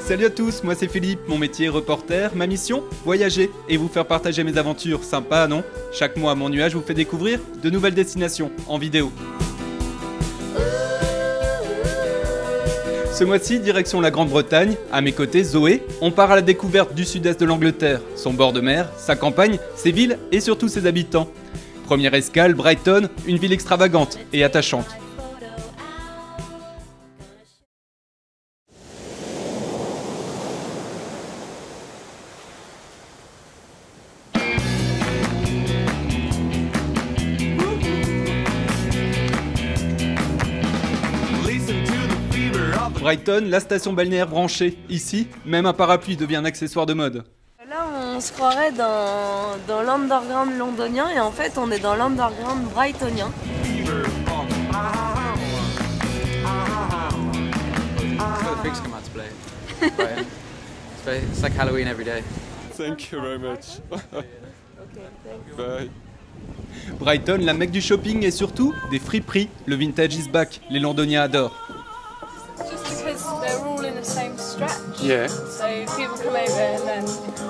Salut à tous, moi c'est Philippe, mon métier est reporter, ma mission, voyager et vous faire partager mes aventures, sympa non? Chaque mois, mon nuage vous fait découvrir de nouvelles destinations en vidéo. Ce mois-ci, direction la Grande-Bretagne, à mes côtés Zoé, on part à la découverte du sud-est de l'Angleterre, son bord de mer, sa campagne, ses villes et surtout ses habitants. Première escale, Brighton, une ville extravagante et attachante. Brighton, la station balnéaire branchée. Ici, même un parapluie devient un accessoire de mode. Là, on se croirait dans l'underground londonien et en fait, on est dans l'underground brightonien. It's like Halloween every day. Thank you very much. Bye. Brighton, la mecque du shopping et surtout des friperies. Le vintage is back. Les Londoniens adorent. They're all in the same stretch. Yeah. So people come over and then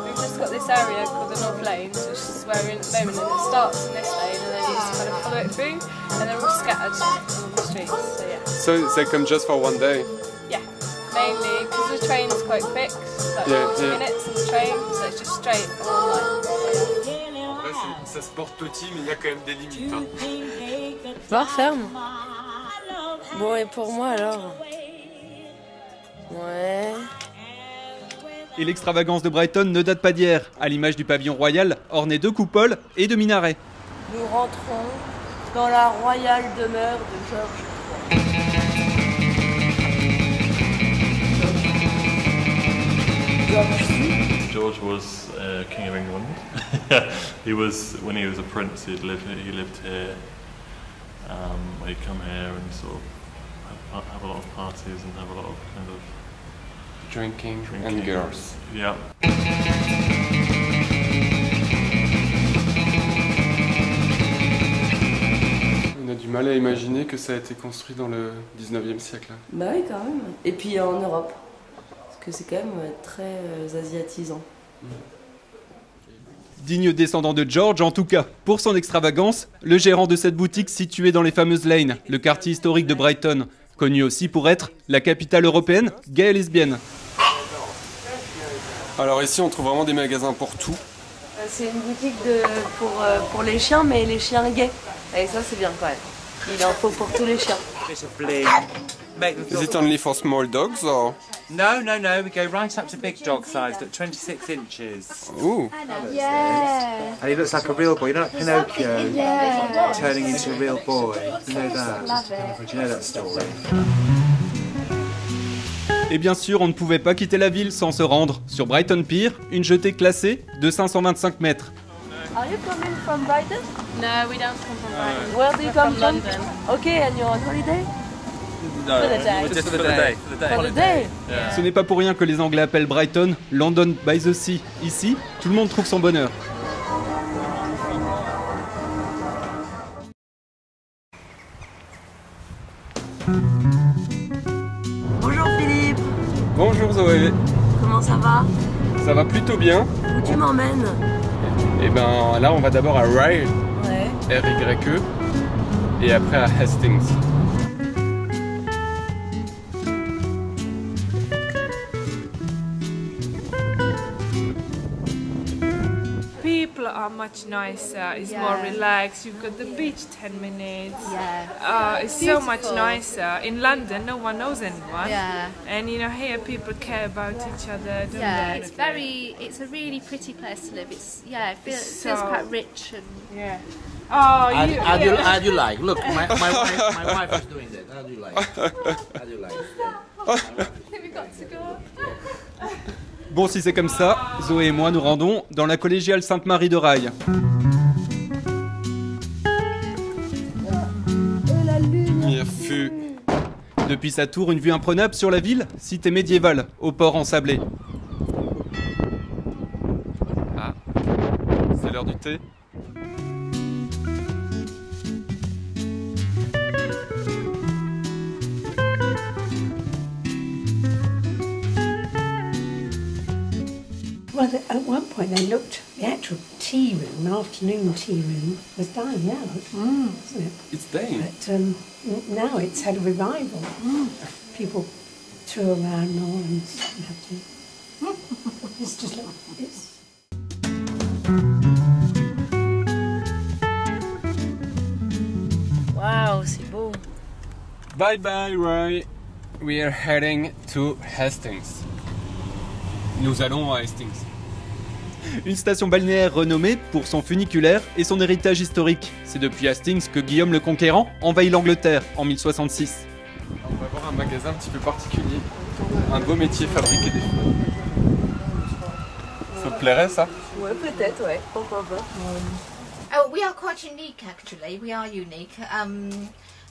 we've just got this area called the North Lanes, which is where we're in at the moment, and it starts in this lane and then you just kind of follow it through and they're all scattered along the streets. So yeah. So they come just for one day? Yeah. Mainly because the train's quite quick, it's like 40 minutes on the train, so it's just straight all night. En vrai, ça se porte petit, mais il y a quand même des limites. Hein. Bar ferme. Bon, et pour moi alors? Ouais. Et l'extravagance de Brighton ne date pas d'hier, à l'image du pavillon royal, orné de coupoles et de minarets. Nous rentrons dans la royale demeure de George III. George was King of England. When he was a prince, he lived here. He'd come here and sort of have a lot of parties and have a lot of kind of Drinking and girls. Yeah. On a du mal à imaginer que ça a été construit dans le 19e siècle. Bah oui, quand même. Et puis en Europe. Parce que c'est quand même très asiatisant. Digne descendant de George en tout cas. Pour son extravagance, le gérant de cette boutique située dans les fameuses lanes, le quartier historique de Brighton, connu aussi pour être la capitale européenne gay et lesbienne. Alors ici on trouve vraiment des magasins pour tout. C'est une boutique pour les chiens, mais les chiens gays. Et ça c'est bien quand même. Il en faut pour tous les chiens. Is it only for small dogs or? No, we go right up to big dog sized at 26 inches. Ooh. Yeah. And he looks like a real boy, you know, like Pinocchio turning into a real boy. You know that? Do you know that story? Et bien sûr, on ne pouvait pas quitter la ville sans se rendre sur Brighton Pier, une jetée classée de 525 mètres. Are you coming from Brighton? No, we don't come from Brighton. Where do you come from? London. Okay, and you're on holiday? No, For the day. just for the day. For the day? Ce n'est pas pour rien que les Anglais appellent Brighton London by the Sea. Ici, tout le monde trouve son bonheur. Bonjour Philippe. Bonjour Zoé. Comment ça va? Ça va plutôt bien. Où tu m'emmènes? Et ben là on va d'abord à Rye, Ouais. R-Y-E, et après à Hastings. People are much nicer, it's more relaxed, you've got the beach 10 minutes. Yeah. It's so much nicer. In London, no one knows anyone. Yeah. And you know, here people care about each other, don't Yeah, they? it's a really pretty place to live. It feels So- quite rich and Yeah. Oh, How do you like? Look, my wife is doing that. How do you like? How do you like? we got to go. Bon, si c'est comme ça, Zoé et moi nous rendons dans la collégiale Sainte-Marie de Rail. Lumière fut. Depuis sa tour, une vue imprenable sur la ville, cité médiévale, au port ensablé. Ah, c'est l'heure du thé. Well, at one point they looked, the actual tea room, afternoon tea room, was dying out, wasn't it? It's dying. But now it's had a revival. People tour around more and have to. It's just like, it's... Waouh, c'est beau. Bye bye, Roy. We are heading to Hastings. Nous allons à Hastings. Une station balnéaire renommée pour son funiculaire et son héritage historique. C'est depuis Hastings que Guillaume le Conquérant envahit l'Angleterre en 1066. On va voir un magasin un petit peu particulier. Un beau métier, fabriquer des fleurs. Ça te plairait ça? Ouais, peut-être, ouais. Pourquoi pas. Oh, we are quite unique actually. We are unique.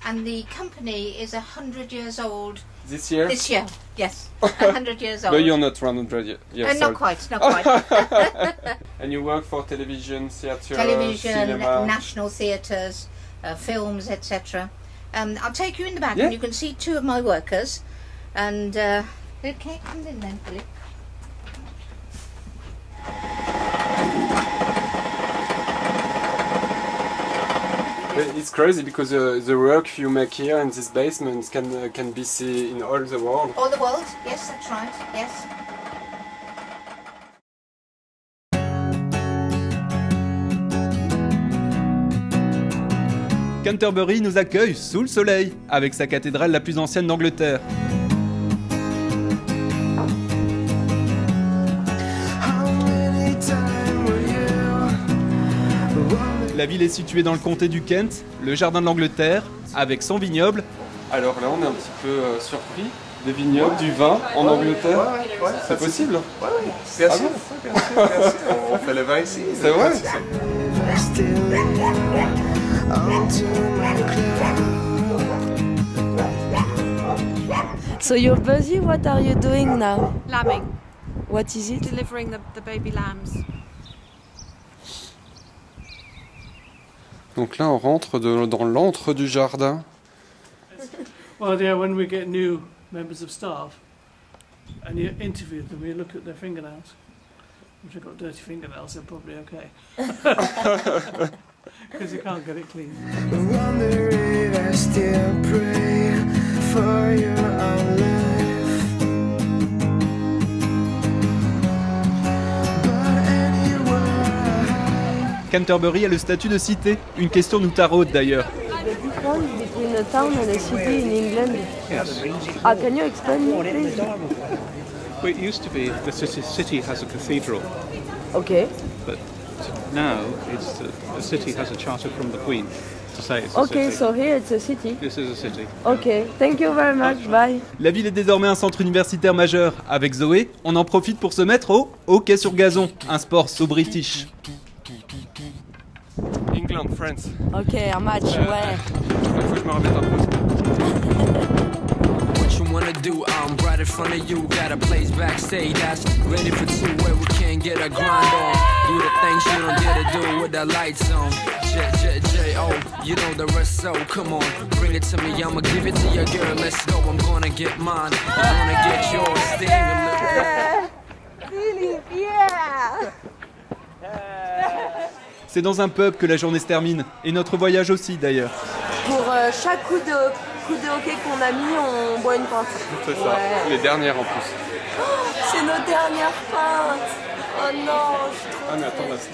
And the company is 100 years old. This year? This year, yes. 100 years old. But you're not 100 years old. Not quite, not quite. And you work for television, theatre, Television, cinema. national theatres, films, etc. I'll take you in the back Yeah. and you can see two of my workers. And, okay, come in then, Philip. It's crazy because the work you make here in this basement can be seen in all the world. All the world, yes, that's right, yes. Canterbury nous accueille sous le soleil, avec sa cathédrale la plus ancienne d'Angleterre. La ville est située dans le comté du Kent, le jardin de l'Angleterre, avec son vignoble. Alors là, on est un petit peu surpris. Des vignobles, du vin en Angleterre. Ouais, c'est possible? Ouais, bien sûr, bien sûr. On fait le vin ici. C'est vrai? So you're busy, what are you doing now? Lambing, What is it? delivering the baby lambs. Donc là, on rentre dans l'antre du jardin. Well, yeah, when we get new members of staff and you interview them, you look at their fingernails. If they've got dirty fingernails, they're probably okay. Because you can't get it clean. Canterbury a le statut de cité, une question nous taraude d'ailleurs. The difference between a town and a city in England. Yes. Can you explain me, please? Well, it used to be the city has a cathedral, Okay. but now the city has a charter from the Queen to say it's a Okay, city. so here it's a city. This is a city. Okay, thank you very much. Bye. La ville est désormais un centre universitaire majeur. Avec Zoé, on en profite pour se mettre au hockey sur gazon, un sport so british. England, France. Ok, un match, ouais. Il faut que je me remette un peu. What you wanna do? I'm right in front of you. Got a place backstage that's ready for two where we can get a grind on. Do the things you don't dare to do with the lights on. J-J-J-O, you know the rest, so come on, bring it to me. I'ma give it to your girl. Let's go. I'm gonna get mine. I'm gonna get yours. Yeah. Philippe, yeah. C'est dans un pub que la journée se termine, et notre voyage aussi d'ailleurs. Pour chaque coup de hockey qu'on a mis, on boit une pinte. C'est ça, Ouais. les dernières en plus. Oh, c'est nos dernières pintes. Oh non, je suis trop Ah mais attends, là, triste.